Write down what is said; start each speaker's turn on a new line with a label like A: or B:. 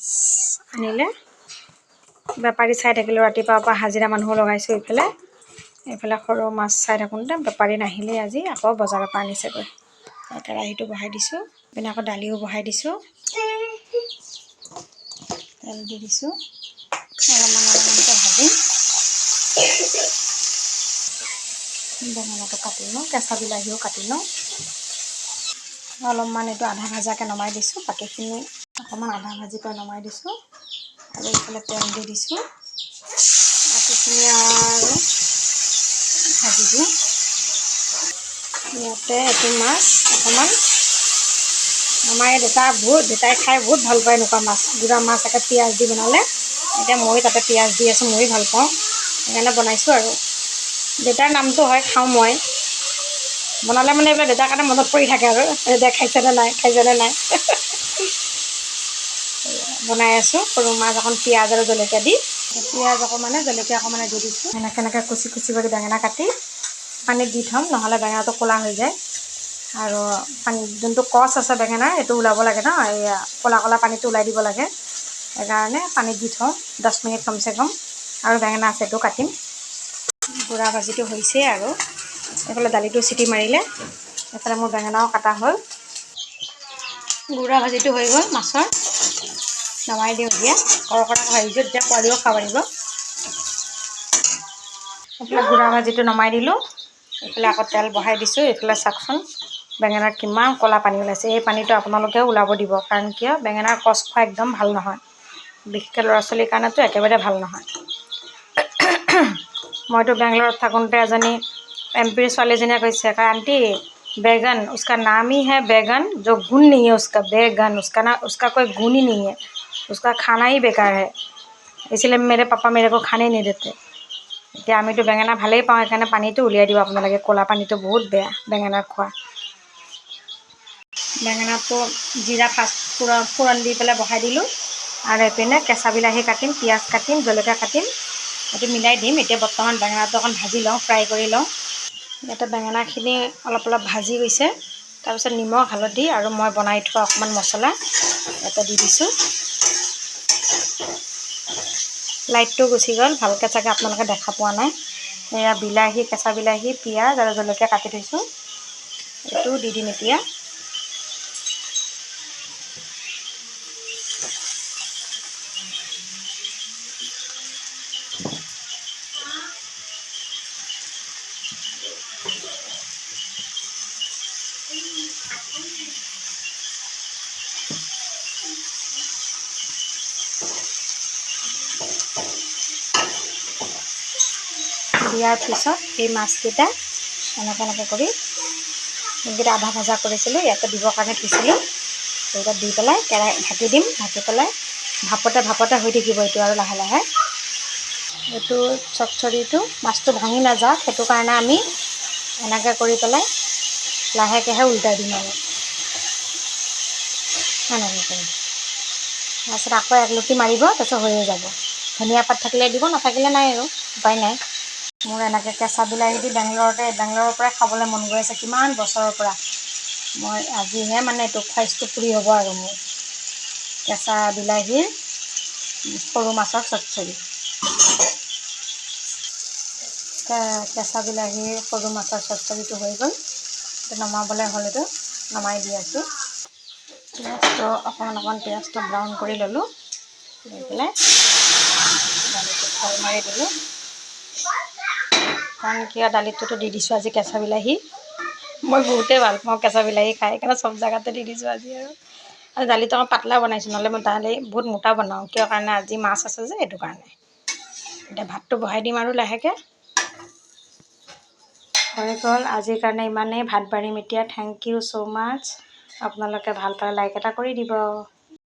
A: আনিলে বেপাৰী চাই থাকিলোঁ ৰাতিপুৱাৰ পৰা হাজিৰা মানুহ লগাইছোঁ এইফালে সৰু মাছ চাই থাকোঁতে বেপাৰী নাহিলেই আজি আকৌ বজাৰৰ পৰা আনিছেগৈ কেৰাহীটো বহাই দিছোঁ পিনে আকৌ দালিও বহাই দিছোঁ তেল দি দিছোঁ অলপমানকৈ ভাজিম বেঙেনাটো কাটি লওঁ কেঁচা বিলাহীও কাটি লওঁ অলপমান এইটো আধা ভাজাকৈ নমাই দিছোঁ বাকীখিনি অকণমান আধা ভাজিকৈ নমাই দিছোঁ আৰু এইফালে তেল দি দিছোঁ বাকীখিনি আৰু ভাজি দিওঁ ইয়াতে এইটো মাছ অকণমান আমাৰ এই দেউতাই খাই বহুত ভাল পায় এনেকুৱা মাছ গুড়া মাছ একে পিঁয়াজ দি বনালে এতিয়া মই তাতে পিঁয়াজ দি আছোঁ ময়ো ভাল পাওঁ সেইকাৰণে বনাইছোঁ আৰু দেউতাৰ নামটো হয় খাওঁ মই বনালে মানে এইবিলাক দেউতাৰ কাৰণে মনত পৰি থাকে আৰু দেউতাই খাইছেনে নাই বনাই আছোঁ সৰু মাছ অকণ পিঁয়াজ আৰু জলকীয়া দি পিঁয়াজ অকণমানে জলকীয়া অকণমানে দি দিছোঁ এনেকৈ কুচি কৰি বেঙেনা কাটি পানীত দি থ'ম নহ'লে বেঙেনাটো ক'লা হৈ যায় আৰু যোনটো কচ আছে বেঙেনাৰ এইটো ওলাব লাগে ন এয়া ক'লা পানীটো ওলাই দিব লাগে সেইকাৰণে পানীত দি থওঁ 10 মিনিট কমচে কম আৰু বেঙেনা আছে এইটো কাটিম গুড়া ভাজিটো হৈছেই আৰু এইফালে দালিটো চিটি মাৰিলে এইফালে মোৰ বেঙেনাও কাটা হ'ল গুড়া ভাজিটো হৈ গ'ল মাছৰ নমাই দিওঁ এতিয়া কৰকৰা ভাজিছোঁ তেতিয়া পোৱালিও খাব পাৰিব এইফালে গুড়া ভাজিটো নমাই দিলোঁ এইফালে আকৌ তেল বহাই দিছোঁ এইফালে চাওকচোন বেঙেনাৰ কিমান ক'লা পানী ওলাইছে এই পানীটো আপোনালোকেও ওলাব দিব কাৰণ কিয় বেঙেনাৰ কচ খোৱা একদম ভাল নহয় বিশেষকৈ ল'ৰা ছোৱালীৰ কাৰণেতো একেবাৰে ভাল নহয় মইতো বেংগলৰত থাকোঁতে এজনী এমপিৰ ছোৱালীজনীয়ে কৈছে আণ্টি बैगन उसका नाम ही है बैगन जो गुण नहीं है उसका बैगन उसका कोई गुण ही नहीं है उसका खाना ही बेकार है इसलिए मेरे पापा मेरे को खाने नहीं देते এতিয়া আমিতো বেঙেনা ভালেই পাওঁ সেইকাৰণে পানীটো উলিয়াই দিব আপোনালোকে ক'লা পানীটো বহুত বেয়া বেঙেনাৰ খোৱা বেঙেনাটো জিৰা ফোৰণ দি পেলাই বহাই দিলোঁ আৰু এইপিনে কেঁচা বিলাহী কাটিম পিঁয়াজ কাটিম জলকীয়া কাটিম এইটো মিলাই দিম এতিয়া বৰ্তমান বেঙেনাটো অকণ ভাজি লওঁ ফ্ৰাই কৰি লওঁ ইয়াতে বেঙেনাখিনি অলপ ভাজি গৈছে তাৰপিছত নিমখ হালধি আৰু মই বনাই থোৱা অকণমান মছলা ইয়াতে দি দিছোঁ লাইটটো গুচি গ'ল ভালকৈ চাগে আপোনালোকে দেখা পোৱা নাই এয়া বিলাহী কেঁচা বিলাহী পিঁয়াজ আৰু জলকীয়া কাটি থৈছোঁ এইটোও দি দিম এতিয়া দিয়াৰ পিছত এই মাছকেইটা এনেকৈ কৰি এইকেইটা আধা ভজা কৰিছিলোঁ ইয়াতে দিবৰ কাৰণে থৈছিলোঁ এইকেইটা দি পেলাই ঢাকি দিম ঢাকি পেলাই ভাপতে হৈ থাকিব এইটো আৰু লাহে লাহে এইটো চচ্চড়িটো মাছটো ভাঙি নাযাওক সেইটো কাৰণে আমি এনেকৈ কৰি পেলাই লাহেকৈহে উল্টাই দিম আৰু এনেকৈ কৰি তাৰপিছত আকৌ একলুটি মাৰিব তাৰপিছত হৈয়ে যাব ধনিয়া পাত থাকিলে দিব নাথাকিলে নাই আৰু উপায় নাই মোৰ এনেকৈ কেঁচা বিলাহী দি বেংগলোৰৰ পৰাই খাবলৈ মন গৈ আছে কিমান বছৰৰ পৰা মই আজিহে মানে এইটো খাইজটো পুৰি হ'ব আৰু মোৰ কেঁচা বিলাহীৰ সৰু মাছৰ চচ্চড়ি কেঁচা বিলাহীৰ সৰু মাছৰ চচ্চড়িটো হৈ গ'ল এইটো নমাবলৈ হ'ল এইটো নমাই দি আছোঁ পিঁয়াজটো অকণমান পিঁয়াজটো ব্ৰাউন কৰি ল'লোঁ লৈ পেলাই দালিটো ফল মাৰি দিলোঁ কাৰণ কিয় দালিটোতো দি দিছোঁ আজি কেঁচা বিলাহী মই বহুতেই ভাল পাওঁ কেঁচা বিলাহী খাই সেইকাৰণে চব জেগাতে দি দিছোঁ আজি আৰু দালিটো অকণ পাতলা বনাইছোঁ নহ'লে মই দালি বহুত মোটা বনাওঁ কিয় কাৰণে আজি মাছ আছে যে সেইটো কাৰণে এতিয়া ভাতটো বহাই দিম আৰু লাহেকৈ হৈ গ'ল আজিৰ কাৰণে ইমানেই ভাত বাঢ়িম এতিয়া থেংক ইউ ছ' মাছ আপোনালোকে ভাল পালে লাইক এটা কৰি দিব